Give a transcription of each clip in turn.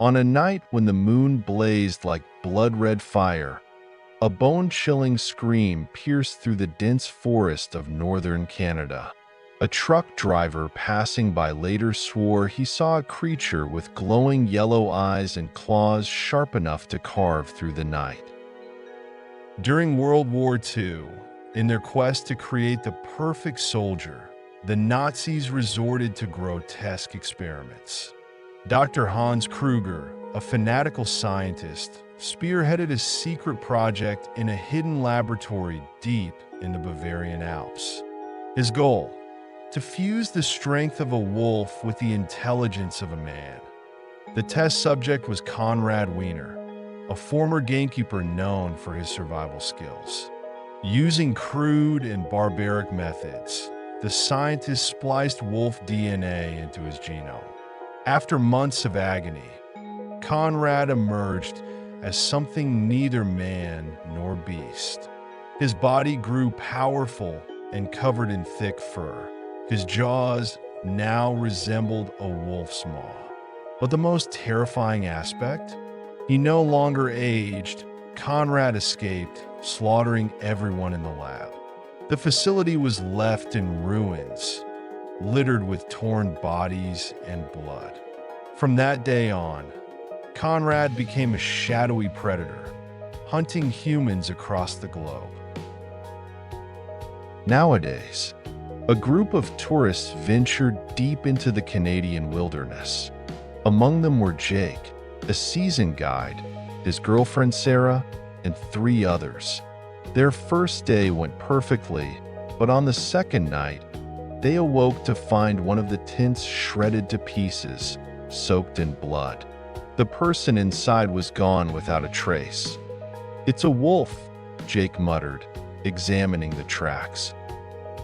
On a night when the moon blazed like blood-red fire, a bone-chilling scream pierced through the dense forest of northern Canada. A truck driver passing by later swore he saw a creature with glowing yellow eyes and claws sharp enough to carve through the night. During World War II, in their quest to create the perfect soldier, the Nazis resorted to grotesque experiments. Dr. Hans Kruger, a fanatical scientist, spearheaded a secret project in a hidden laboratory deep in the Bavarian Alps. His goal: to fuse the strength of a wolf with the intelligence of a man. The test subject was Konrad Wiener, a former gamekeeper known for his survival skills. Using crude and barbaric methods, the scientists spliced wolf DNA into his genome. After months of agony, Konrad emerged as something neither man nor beast. His body grew powerful and covered in thick fur. His jaws now resembled a wolf's maw. But the most terrifying aspect? He no longer aged. Konrad escaped, slaughtering everyone in the lab. The facility was left in ruins, littered with torn bodies and blood. From that day on, Konrad became a shadowy predator, hunting humans across the globe. Nowadays, a group of tourists ventured deep into the Canadian wilderness. Among them were Jake, a seasoned guide, his girlfriend Sarah, and 3 others. Their first day went perfectly, but on the second night, they awoke to find one of the tents shredded to pieces, soaked in blood. The person inside was gone without a trace. "It's a wolf," Jake muttered, examining the tracks.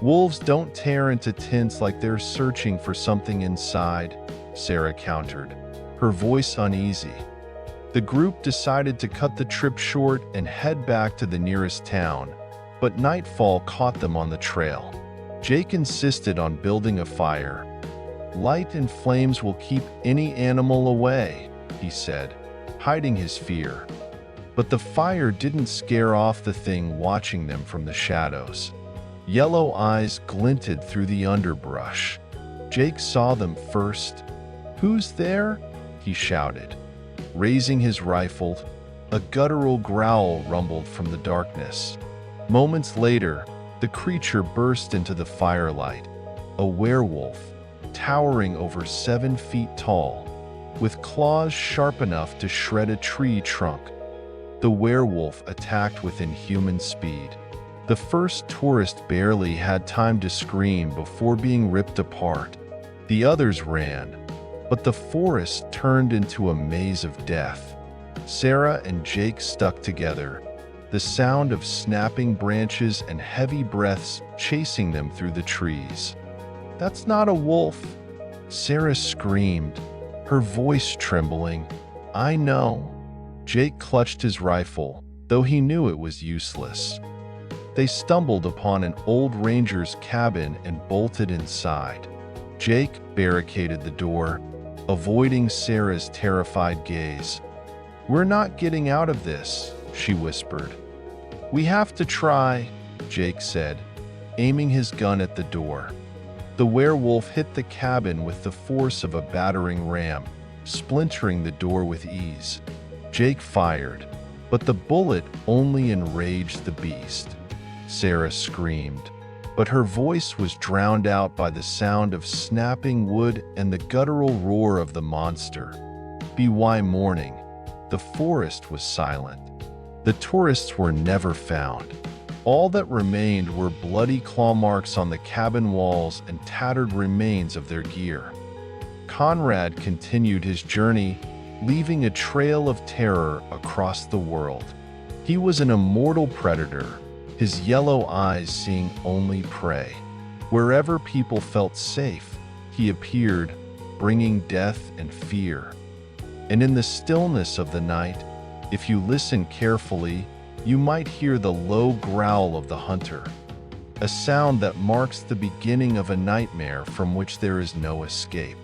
"Wolves don't tear into tents like they're searching for something inside," Sarah countered, her voice uneasy. The group decided to cut the trip short and head back to the nearest town, but nightfall caught them on the trail. Jake insisted on building a fire. "Light and flames will keep any animal away," he said, hiding his fear. But the fire didn't scare off the thing watching them from the shadows. Yellow eyes glinted through the underbrush. Jake saw them first. "Who's there?" he shouted. Raising his rifle, a guttural growl rumbled from the darkness. Moments later, the creature burst into the firelight, a werewolf, towering over 7 feet tall, with claws sharp enough to shred a tree trunk. The werewolf attacked with inhuman speed. The first tourist barely had time to scream before being ripped apart. The others ran, but the forest turned into a maze of death. Sarah and Jake stuck together, the sound of snapping branches and heavy breaths chasing them through the trees. "That's not a wolf," Sarah screamed, her voice trembling. "I know." Jake clutched his rifle, though he knew it was useless. They stumbled upon an old ranger's cabin and bolted inside. Jake barricaded the door, avoiding Sarah's terrified gaze. "We're not getting out of this," she whispered. "We have to try," Jake said, aiming his gun at the door. The werewolf hit the cabin with the force of a battering ram, splintering the door with ease. Jake fired, but the bullet only enraged the beast. Sarah screamed, but her voice was drowned out by the sound of snapping wood and the guttural roar of the monster. By morning, the forest was silent. The tourists were never found. All that remained were bloody claw marks on the cabin walls and tattered remains of their gear. Konrad continued his journey, leaving a trail of terror across the world. He was an immortal predator, his yellow eyes seeing only prey. Wherever people felt safe, he appeared, bringing death and fear. And in the stillness of the night, if you listen carefully, you might hear the low growl of the hunter, a sound that marks the beginning of a nightmare from which there is no escape.